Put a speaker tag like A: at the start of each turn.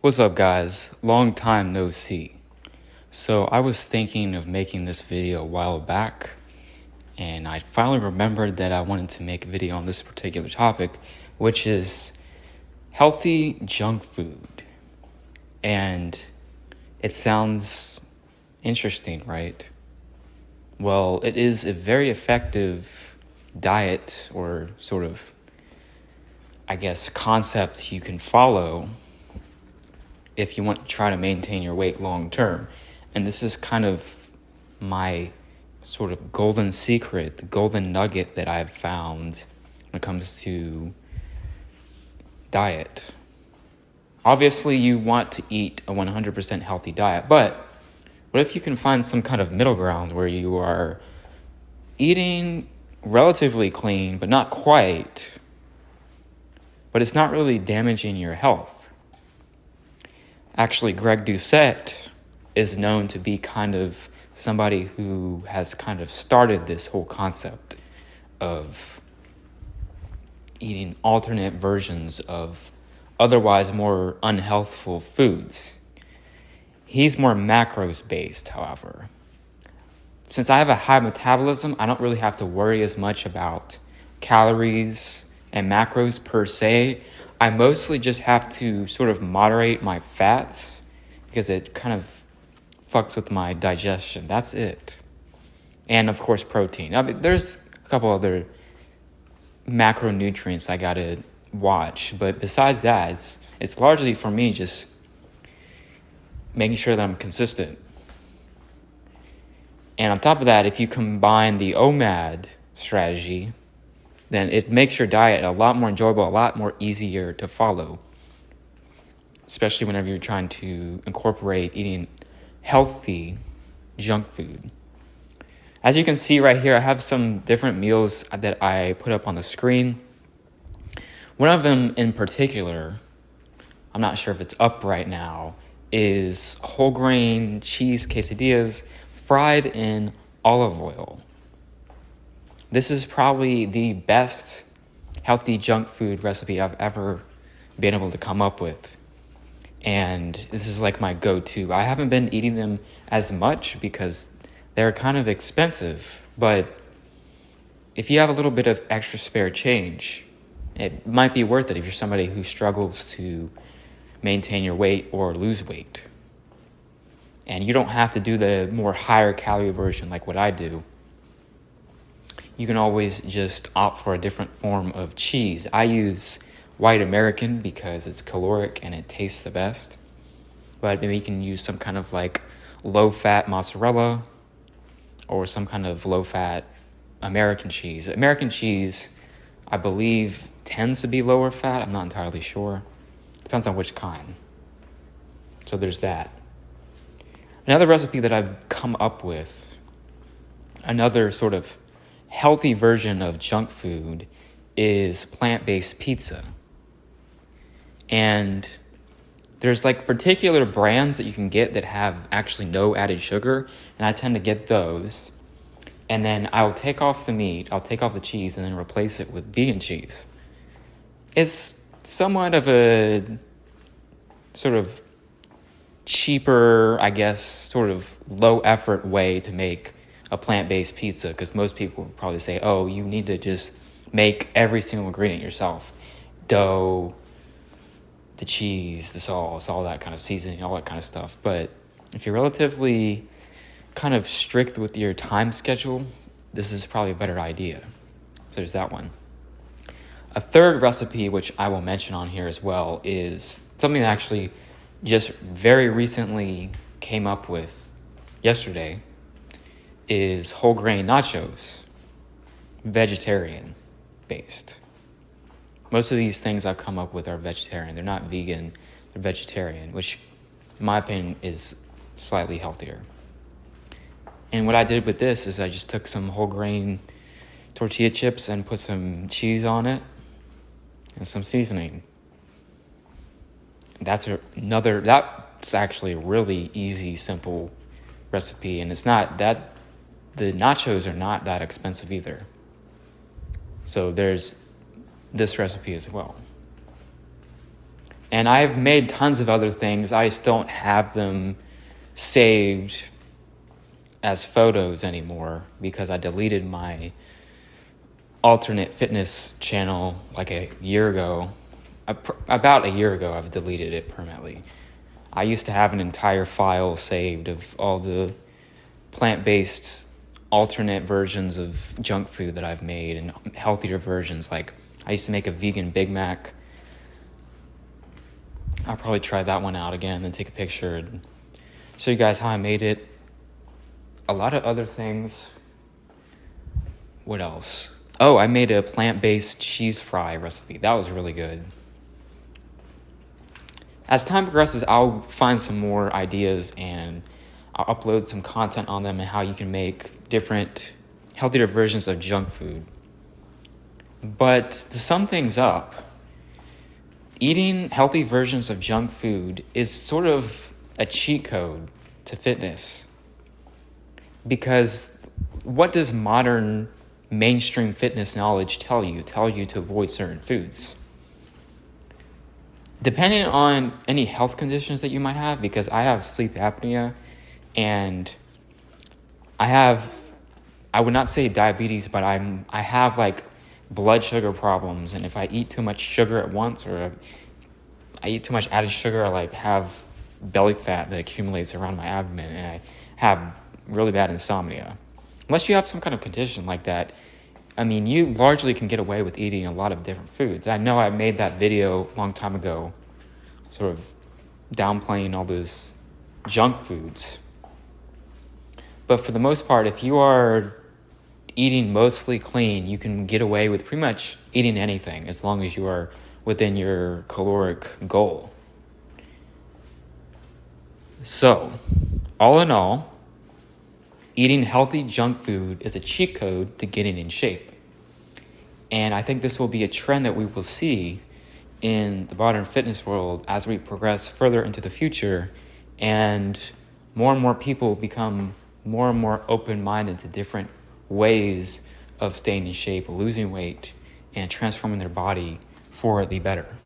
A: What's up, guys? Long time no see. So I was thinking of making this video a while back, and I finally remembered that I wanted to make a video on this particular topic, which is healthy junk food. And it sounds interesting, right? Well, it is a very effective diet or sort of, concept you can follow if you want to try to maintain your weight long term. And this is kind of my sort of golden secret, the golden nugget that I've found when it comes to diet. Obviously, you want to eat a 100% healthy diet, but what if you can find some kind of middle ground where you are eating relatively clean, but not quite, but it's not really damaging your health? Actually, Greg Doucette is known to be kind of somebody who has kind of started this whole concept of eating alternate versions of otherwise more unhealthful foods. He's more macros based, however. Since I have a high metabolism, I don't really have to worry as much about calories and macros per se. I mostly just have to sort of moderate my fats because it kind of fucks with my digestion. That's it. And of course, protein. I mean, there's a couple other macronutrients I gotta watch, but besides that, it's largely for me just making sure that I'm consistent. And on top of that, if you combine the OMAD strategy, then it makes your diet a lot more enjoyable, a lot more easier to follow, especially whenever you're trying to incorporate eating healthy junk food. As you can see right here, I have some different meals that I put up on the screen. One of them in particular, I'm not sure if it's up right now, is whole grain cheese quesadillas fried in olive oil. This is probably the best healthy junk food recipe I've ever been able to come up with. And this is like my go-to. I haven't been eating them as much because they're kind of expensive. But if you have a little bit of extra spare change, it might be worth it if you're somebody who struggles to maintain your weight or lose weight. And you don't have to do the more higher calorie version like what I do. You can always just opt for a different form of cheese. I use white American because it's caloric and it tastes the best. But maybe you can use some kind of like low-fat mozzarella or some kind of low-fat American cheese. American cheese, I believe, tends to be lower fat. I'm not entirely sure. Depends on which kind. So there's that. Another recipe that I've come up with, another sort of healthy version of junk food, is plant-based pizza. And there's like particular brands that you can get that have actually no added sugar, and I tend to get those. And then I'll take off the meat, I'll take off the cheese, and then replace it with vegan cheese. It's somewhat of a sort of cheaper, sort of low-effort way to make a plant-based pizza, because most people would probably say, oh, you need to just make every single ingredient yourself. Dough, the cheese, the sauce, all that kind of seasoning, all that kind of stuff. But if you're relatively kind of strict with your time schedule, this is probably a better idea. So there's that one. A third recipe, which I will mention on here as well, is something that actually just very recently came up with yesterday, is whole grain nachos, vegetarian based. Most of these things I've come up with are vegetarian. They're not vegan, they're vegetarian, which in my opinion is slightly healthier. And what I did with this is I just took some whole grain tortilla chips and put some cheese on it and some seasoning. That's actually a really easy, simple recipe, and it's not that, the nachos are not that expensive either. So there's this recipe as well. And I've made tons of other things. I just don't have them saved as photos anymore because I deleted my alternate fitness channel like a year ago. About a year ago, I've deleted it permanently. I used to have an entire file saved of all the plant-based alternate versions of junk food that I've made and healthier versions. Like I used to make a vegan Big Mac. I'll probably try that one out again and take a picture and show you guys how I made it. A lot of other things. What else? Oh, I made a plant-based cheese fry recipe. That was really good. As time progresses, I'll find some more ideas and I'll upload some content on them and how you can make different, healthier versions of junk food. But to sum things up, eating healthy versions of junk food is sort of a cheat code to fitness. Because what does modern mainstream fitness knowledge tell you? Tell you to avoid certain foods. Depending on any health conditions that you might have, because I have sleep apnea and I would not say diabetes, but I have like blood sugar problems. And if I eat too much sugar at once or I eat too much added sugar, I like have belly fat that accumulates around my abdomen and I have really bad insomnia. Unless you have some kind of condition like that, I mean, you largely can get away with eating a lot of different foods. I know I made that video a long time ago, sort of downplaying all those junk foods. But for the most part, if you are eating mostly clean, you can get away with pretty much eating anything as long as you are within your caloric goal. So, all in all, eating healthy junk food is a cheat code to getting in shape. And I think this will be a trend that we will see in the modern fitness world as we progress further into the future and more people become more and more open-minded to different ways of staying in shape, losing weight, and transforming their body for the better.